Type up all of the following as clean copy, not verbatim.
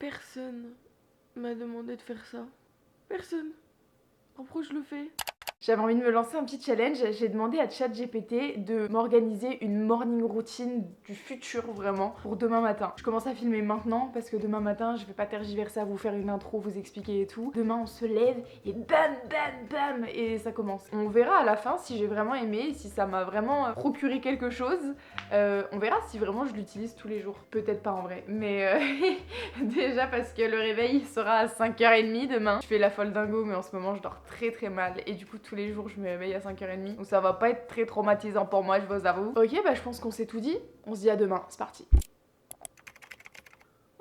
Personne m'a demandé de faire ça. Personne. Pourquoi je le fais? J'avais envie de me lancer un petit challenge, j'ai demandé à ChatGPT de m'organiser une morning routine du futur vraiment pour demain matin. Je commence à filmer maintenant parce que demain matin je vais pas tergiverser à vous faire une intro, vous expliquer et tout. Demain on se lève et bam bam bam et ça commence. On verra à la fin si j'ai vraiment aimé, si ça m'a vraiment procuré quelque chose. On verra si vraiment je l'utilise tous les jours. Peut-être pas en vrai, mais déjà parce que le réveil sera à 5h30 demain. Je fais la folle dingo mais en ce moment je dors très très mal et du coup tous les jours je me réveille à 5h30 donc ça va pas être très traumatisant pour moi, je vous avoue. Ok, bah je pense qu'on s'est tout dit, on se dit à demain, c'est parti.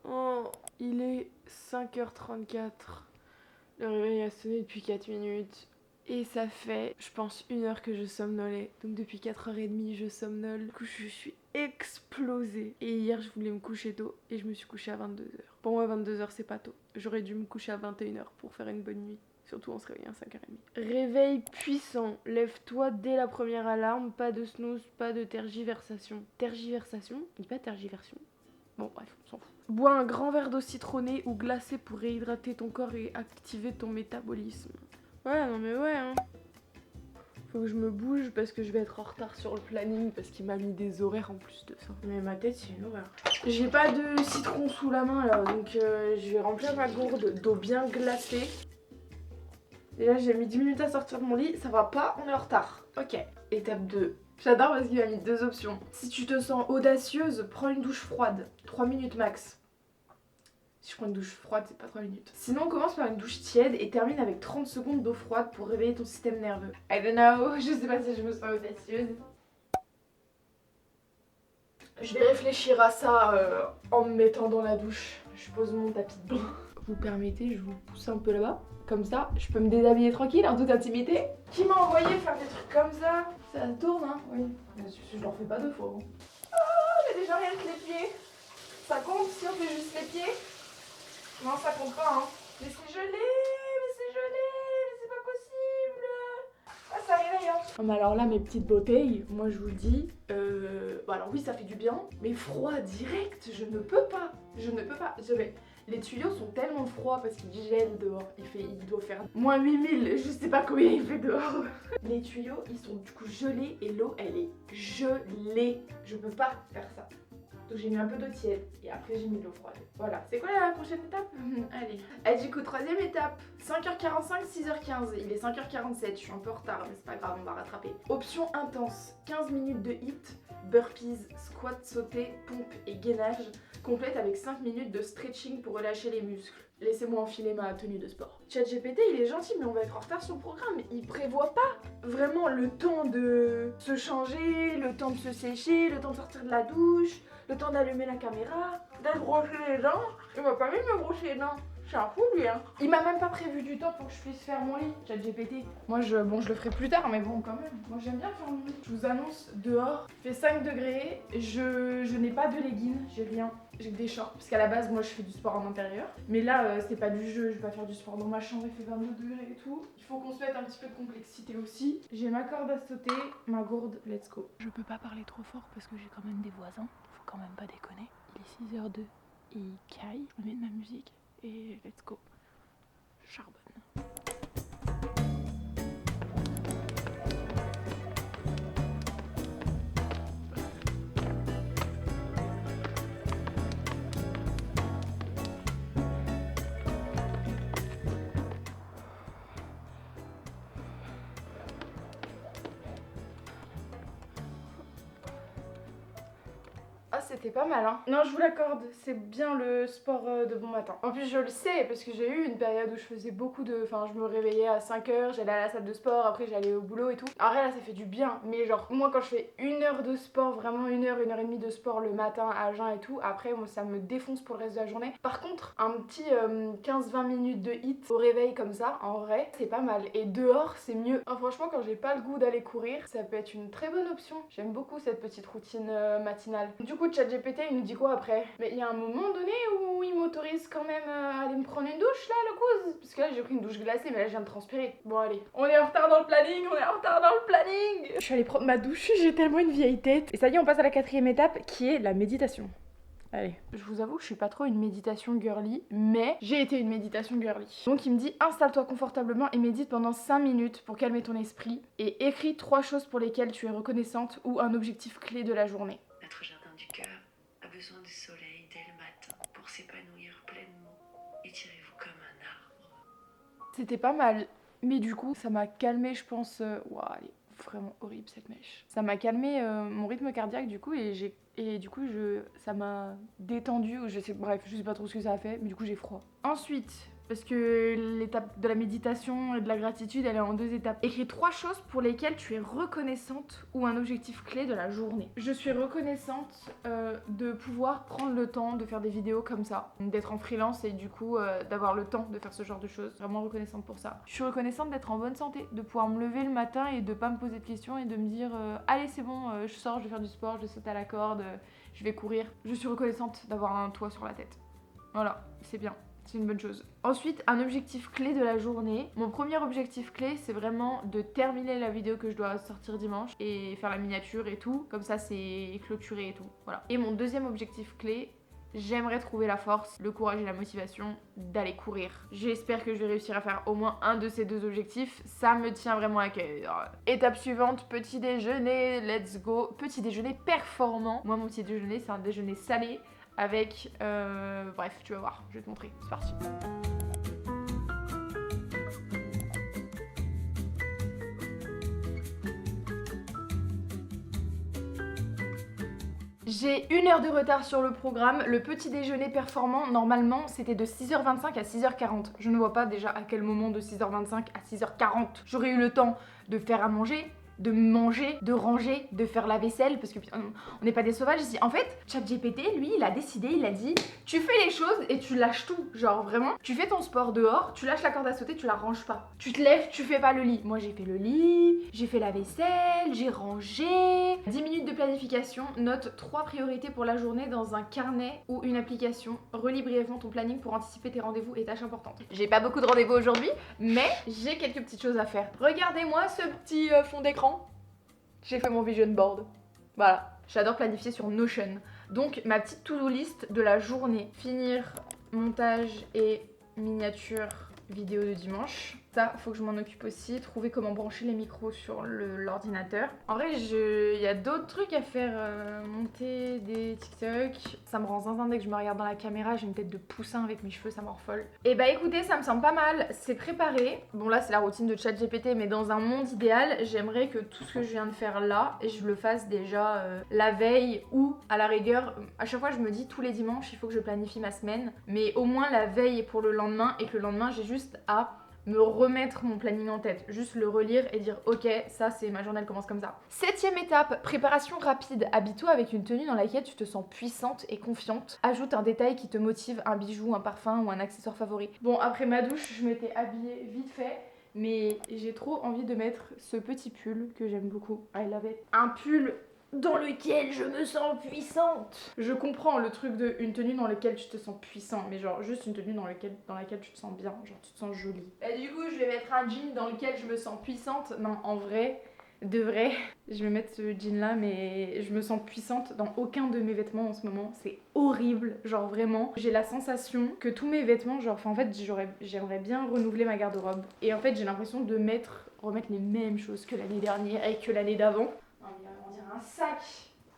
Oh, il est 5h34. Le réveil a sonné depuis 4 minutes. Et ça fait, je pense, 1 heure que je somnolais. Donc depuis 4h30, je somnole. Du coup, je suis explosée. Et hier, je voulais me coucher tôt et je me suis couchée à 22h. Pour moi, 22h, c'est pas tôt. J'aurais dû me coucher à 21h pour faire une bonne nuit. Surtout en se réveillant à 5h30. Réveil puissant. Lève-toi dès la première alarme. Pas de snooze, pas de tergiversation. Tergiversation? Il dit pas tergiversion. Bon, bref, on s'en fout. Bois un grand verre d'eau citronnée ou glacée pour réhydrater ton corps et activer ton métabolisme. Ouais, non mais ouais, hein. Faut que je me bouge parce que je vais être en retard sur le planning parce qu'il m'a mis des horaires en plus de ça. Mais ma tête, c'est une horreur. J'ai pas de citron sous la main là, donc je vais remplir ma gourde d'eau bien glacée. Déjà, j'ai mis 10 minutes à sortir de mon lit, ça va pas, on est en retard. Ok, étape 2. J'adore parce qu'il m'a mis 2 options. Si tu te sens audacieuse, prends une douche froide. 3 minutes max. Si je prends une douche froide, c'est pas 3 minutes. Sinon, on commence par une douche tiède et termine avec 30 secondes d'eau froide pour réveiller ton système nerveux. I don't know, je sais pas si je me sens audacieuse. Je vais réfléchir à ça en me mettant dans la douche. Je pose mon tapis de bain. Vous permettez, je vous pousse un peu là-bas. Comme ça, je peux me déshabiller tranquille, en toute intimité. Qui m'a envoyé faire des trucs comme ça? Ça tourne, hein? Oui. Je leur fais pas 2 fois. Hein. Oh, j'ai déjà rien que les pieds. Ça compte si on fait juste les pieds? Non, ça compte pas, hein. Mais c'est gelé, mais c'est pas possible. Ah, ça réveille, hein. Oh, mais alors là, mes petites bouteilles, moi je vous le dis, bon alors oui, ça fait du bien, mais froid direct, je ne peux pas. Je ne peux pas. Les tuyaux sont tellement froids parce qu'ils gèlent dehors. Il doit faire moins 8000, je sais pas combien il fait dehors. Les tuyaux, ils sont du coup gelés et l'eau, elle est gelée. Je peux pas faire ça. Donc j'ai mis un peu d'eau tiède et après j'ai mis de l'eau froide. Voilà, c'est quoi la prochaine étape? Allez. Et du coup, 3ème étape, 5h45, 6h15. Il est 5h47, je suis un peu en retard, mais c'est pas grave, on va rattraper. Option intense, 15 minutes de hit, burpees, squat sauté, pompe et gainage. Complète avec 5 minutes de stretching pour relâcher les muscles. Laissez-moi enfiler ma tenue de sport. ChatGPT, il est gentil, mais on va être en retard sur le programme. Il prévoit pas vraiment le temps de se changer, le temps de se sécher, le temps de sortir de la douche, le temps d'allumer la caméra, de brosser les dents. Il m'a pas mis de me brosser les dents. C'est un fou lui, hein. Il m'a même pas prévu du temps pour que je puisse faire mon lit, ChatGPT. Moi, je le ferai plus tard, mais bon, quand même. Moi, j'aime bien faire mon lit. Je vous annonce, dehors, il fait 5 degrés. Je n'ai pas de leggings, j'ai rien. J'ai que des shorts, parce qu'à la base, moi, je fais du sport en intérieur. Mais là, c'est pas du jeu, je vais pas faire du sport dans ma chambre, il fait 22 degrés et tout. Il faut qu'on se mette un petit peu de complexité aussi. J'ai ma corde à sauter, ma gourde, let's go. Je peux pas parler trop fort parce que j'ai quand même des voisins, faut quand même pas déconner. Il est 6h02, il caille, je mets de ma musique et let's go. Charbonne. C'était pas mal, hein. Non, je vous l'accorde, c'est bien le sport de bon matin. En plus, je le sais parce que j'ai eu une période où je faisais beaucoup de... Enfin, je me réveillais à 5h, j'allais à la salle de sport, après j'allais au boulot et tout. En vrai, là, ça fait du bien. Mais genre, moi, quand je fais 1 heure de sport, vraiment 1 heure et demie de sport le matin à jeun et tout, après, moi, ça me défonce pour le reste de la journée. Par contre, un petit 15-20 minutes de hit au réveil comme ça, en vrai, c'est pas mal. Et dehors, c'est mieux. Hein, franchement, quand j'ai pas le goût d'aller courir, ça peut être une très bonne option. J'aime beaucoup cette petite routine matinale. Du coup, ChatGPT, il nous dit quoi après? Mais il y a un moment donné où il m'autorise quand même à aller me prendre une douche là, le cousin. Parce que là, j'ai pris une douche glacée, mais là, je viens de transpirer. Bon, allez. On est en retard dans le planning, on est en retard dans le planning. Je suis allée prendre ma douche, j'ai tellement une vieille tête. Et ça y est, on passe à la 4ème étape qui est la méditation. Allez. Je vous avoue que je suis pas trop une méditation girly, mais j'ai été une méditation girly. Donc il me dit installe-toi confortablement et médite pendant 5 minutes pour calmer ton esprit et écris 3 choses pour lesquelles tu es reconnaissante ou un objectif clé de la journée. Notre jardin du cœur a besoin du soleil dès le matin pour s'épanouir pleinement. Étirez-vous comme un arbre. C'était pas mal, mais du coup ça m'a calmé je pense. Ouah, elle est vraiment horrible cette mèche. Ça m'a calmé mon rythme cardiaque du coup et du coup ça m'a détendu, bref je sais pas trop ce que ça a fait, mais du coup j'ai froid. Ensuite, parce que l'étape de la méditation et de la gratitude elle est en 2 étapes. Écris 3 choses pour lesquelles tu es reconnaissante ou un objectif clé de la journée. Je suis reconnaissante de pouvoir prendre le temps de faire des vidéos comme ça, d'être en freelance et du coup d'avoir le temps de faire ce genre de choses. Vraiment reconnaissante pour ça. Je suis reconnaissante d'être en bonne santé, de pouvoir me lever le matin et de pas me poser de questions et de me dire allez c'est bon, je sors, je vais faire du sport, je saute à la corde, je vais courir. Je suis reconnaissante d'avoir un toit sur la tête. Voilà, c'est bien. C'est une bonne chose. Ensuite, un objectif clé de la journée. Mon premier objectif clé, c'est vraiment de terminer la vidéo que je dois sortir dimanche et faire la miniature et tout. Comme ça, c'est clôturé et tout. Voilà. Et mon deuxième objectif clé, j'aimerais trouver la force, le courage et la motivation d'aller courir. J'espère que je vais réussir à faire au moins un de ces 2 objectifs. Ça me tient vraiment à cœur. Étape suivante, petit déjeuner. Let's go. Petit déjeuner performant. Moi, mon petit déjeuner, c'est un déjeuner salé. Avec, bref, tu vas voir, je vais te montrer, c'est parti. J'ai 1 heure de retard sur le programme. Le petit déjeuner performant, normalement, c'était de 6h25 à 6h40. Je ne vois pas déjà à quel moment de 6h25 à 6h40 j'aurais eu le temps de faire à manger, de manger, de ranger, de faire la vaisselle, parce que on n'est pas des sauvages ici. En fait, ChatGPT, lui, il a décidé, il a dit tu fais les choses et tu lâches tout. Genre vraiment, tu fais ton sport dehors, tu lâches la corde à sauter, tu la ranges pas. Tu te lèves, tu fais pas le lit. Moi, j'ai fait le lit, j'ai fait la vaisselle, j'ai rangé. 10 minutes de planification, note 3 priorités pour la journée dans un carnet ou une application. Relis brièvement ton planning pour anticiper tes rendez-vous et tâches importantes. J'ai pas beaucoup de rendez-vous aujourd'hui, mais j'ai quelques petites choses à faire. Regardez-moi ce petit fond d'écran. J'ai fait mon vision board. Voilà, j'adore planifier sur Notion. Donc ma petite to-do list de la journée. Finir montage et miniature vidéo de dimanche. Ça, faut que je m'en occupe aussi. Trouver comment brancher les micros sur l'ordinateur. En vrai, il y a d'autres trucs à faire. Monter des TikTok. Ça me rend zinzin dès que je me regarde dans la caméra. J'ai une tête de poussin avec mes cheveux, ça me rend folle. Et bah écoutez, ça me semble pas mal. C'est préparé. Bon là, c'est la routine de ChatGPT, mais dans un monde idéal, j'aimerais que tout ce que je viens de faire là, je le fasse déjà la veille ou à la rigueur. À chaque fois, je me dis tous les dimanches, il faut que je planifie ma semaine. Mais au moins la veille est pour le lendemain et que le lendemain, j'ai juste à me remettre mon planning en tête, juste le relire et dire ok, ça c'est ma journée, elle commence comme ça. 7e étape, préparation rapide. Habille-toi avec une tenue dans laquelle tu te sens puissante et confiante. Ajoute un détail qui te motive, un bijou, un parfum ou un accessoire favori. Bon, après ma douche, je m'étais habillée vite fait, mais j'ai trop envie de mettre ce petit pull que j'aime beaucoup. I love it. Un pull dans lequel je me sens puissante. Je comprends le truc de une tenue dans laquelle tu te sens puissant, mais genre juste une tenue dans laquelle tu te sens bien, genre tu te sens jolie. Et du coup, je vais mettre un jean dans lequel je me sens puissante. Non, en vrai, de vrai, je vais mettre ce jean là, mais je me sens puissante dans aucun de mes vêtements en ce moment. C'est horrible, genre vraiment. J'ai la sensation que tous mes vêtements, genre en fait, j'aimerais bien renouveler ma garde-robe. Et en fait, j'ai l'impression de remettre les mêmes choses que l'année dernière et que l'année d'avant. On dirait un sac.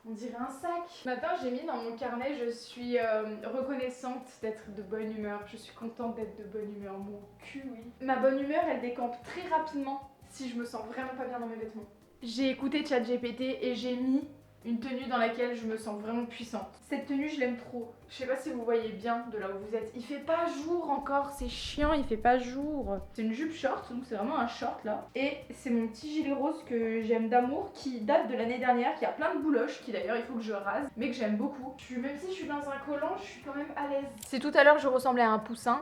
On dirait un sac. Ce matin, j'ai mis dans mon carnet, je suis reconnaissante d'être de bonne humeur. Je suis contente d'être de bonne humeur. Mon cul, oui. Ma bonne humeur, elle décampe très rapidement si je me sens vraiment pas bien dans mes vêtements. J'ai écouté ChatGPT et j'ai mis une tenue dans laquelle je me sens vraiment puissante. Cette tenue, je l'aime trop. Je sais pas si vous voyez bien de là où vous êtes. Il fait pas jour encore, c'est chiant, il fait pas jour. C'est une jupe short, donc c'est vraiment un short là. Et c'est mon petit gilet rose que j'aime d'amour, qui date de l'année dernière, qui a plein de bouloches, qui d'ailleurs il faut que je rase, mais que j'aime beaucoup. Même si je suis dans un collant, je suis quand même à l'aise. Si tout à l'heure je ressemblais à un poussin,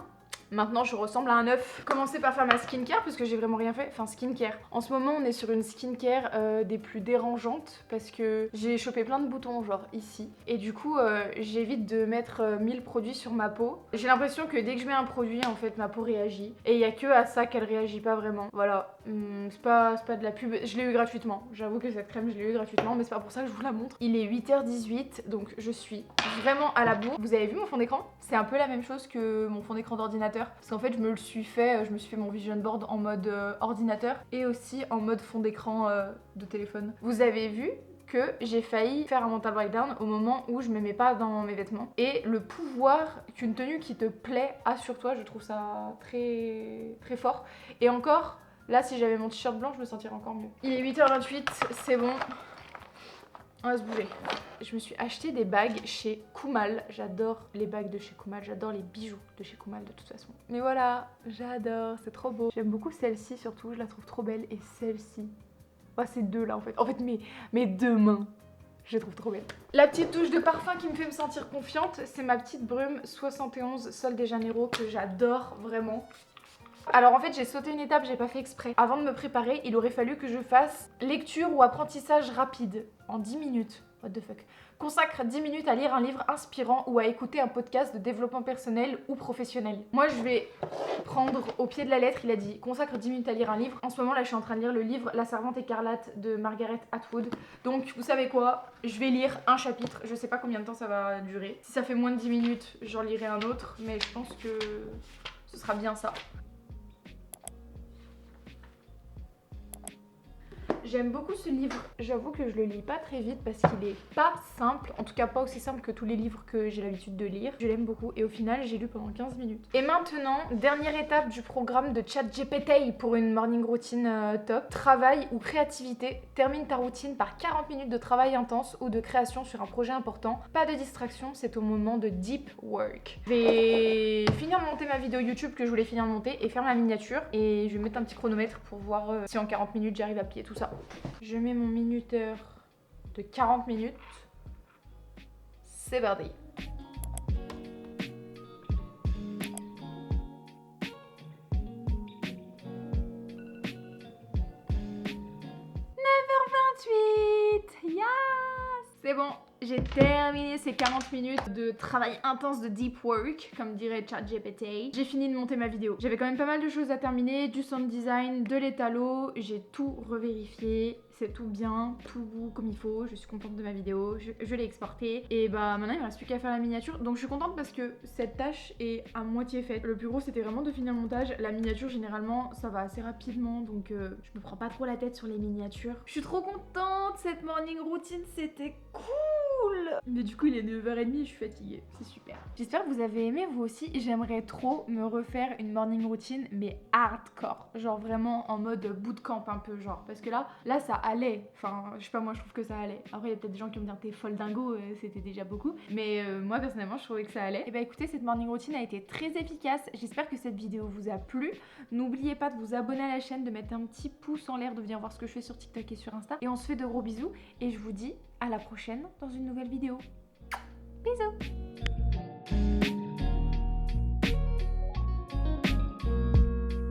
Maintenant je ressemble à un œuf. Commencer par faire ma skincare parce que j'ai vraiment rien fait. Enfin skincare. En ce moment on est sur une skincare des plus dérangeantes parce que j'ai chopé plein de boutons genre ici. Et du coup j'évite de mettre 1000 produits sur ma peau. J'ai l'impression que dès que je mets un produit en fait ma peau réagit. Et il y a que à ça qu'elle réagit pas vraiment. Voilà. C'est pas de la pub. Je l'ai eu gratuitement. J'avoue que cette crème je l'ai eu gratuitement mais c'est pas pour ça que je vous la montre. Il est 8h18 donc je suis vraiment à la bourre. Vous avez vu mon fond d'écran? C'est un peu la même chose que mon fond d'écran d'ordinateur. Parce qu'en fait je me suis fait mon vision board en mode ordinateur et aussi en mode fond d'écran de téléphone. Vous avez vu que j'ai failli faire un mental breakdown au moment où je m'aimais pas dans mes vêtements. Et le pouvoir qu'une tenue qui te plaît a sur toi, je trouve ça très très fort. Et encore, là si j'avais mon t-shirt blanc, je me sentirais encore mieux. Il est 8h28, c'est bon. On va se bouger. Je me suis acheté des bagues chez Kumal. J'adore les bagues de chez Kumal. J'adore les bijoux de chez Kumal de toute façon. Mais voilà, j'adore, c'est trop beau. J'aime beaucoup celle-ci surtout, je la trouve trop belle. Et celle-ci. Oh, ces deux là en fait. En fait, mes deux mains. Je les trouve trop belles. La petite touche de parfum qui me fait me sentir confiante, c'est ma petite brume 71 Sol de Janeiro que j'adore vraiment. Alors en fait j'ai sauté une étape, j'ai pas fait exprès. Avant de me préparer, il aurait fallu que je fasse lecture ou apprentissage rapide en 10 minutes. What the fuck. Consacre 10 minutes à lire un livre inspirant ou à écouter un podcast de développement personnel ou professionnel. Moi je vais prendre au pied de la lettre, il a dit consacre 10 minutes à lire un livre. En ce moment là je suis en train de lire le livre La Servante écarlate de Margaret Atwood. Donc vous savez quoi, je vais lire un chapitre, je sais pas combien de temps ça va durer. Si ça fait moins de 10 minutes, j'en lirai un autre, mais je pense que ce sera bien ça. J'aime beaucoup ce livre, j'avoue que je le lis pas très vite parce qu'il est pas simple, en tout cas pas aussi simple que tous les livres que j'ai l'habitude de lire. Je l'aime beaucoup et au final j'ai lu pendant 15 minutes. Et maintenant, dernière étape du programme de ChatGPT pour une morning routine top. Travail ou créativité, termine ta routine par 40 minutes de travail intense ou de création sur un projet important. Pas de distraction, c'est au moment de deep work. Je vais finir de monter ma vidéo YouTube que je voulais finir de monter et faire ma miniature. Et je vais mettre un petit chronomètre pour voir si en 40 minutes j'arrive à plier tout ça. Je mets mon minuteur de 40 minutes. C'est parti. Yes! C'est bon, j'ai terminé ces 40 minutes de travail intense de deep work, comme dirait ChatGPT. J'ai fini de monter ma vidéo. J'avais quand même pas mal de choses à terminer, du sound design, de l'étalo, j'ai tout revérifié. C'est tout bien, tout comme il faut, je suis contente de ma vidéo, je l'ai exportée. Et bah maintenant il me reste plus qu'à faire la miniature. Donc je suis contente parce que cette tâche est à moitié faite. Le plus gros c'était vraiment de finir le montage. La miniature généralement ça va assez rapidement donc je me prends pas trop la tête sur les miniatures. Je suis trop contente, cette morning routine c'était cool. Mais du coup il est 9h30 et je suis fatiguée, c'est super. J'espère que vous avez aimé vous aussi. J'aimerais trop me refaire une morning routine mais hardcore. Genre vraiment en mode bootcamp un peu genre. Parce que là ça allait. Enfin, je sais pas, moi je trouve que ça allait. Après, il y a peut-être des gens qui vont me dire t'es folle dingo, c'était déjà beaucoup. Mais moi personnellement, je trouvais que ça allait. Et bah écoutez, cette morning routine a été très efficace. J'espère que cette vidéo vous a plu. N'oubliez pas de vous abonner à la chaîne, de mettre un petit pouce en l'air, de venir voir ce que je fais sur TikTok et sur Insta. Et on se fait de gros bisous. Et je vous dis à la prochaine dans une nouvelle vidéo. Bisous!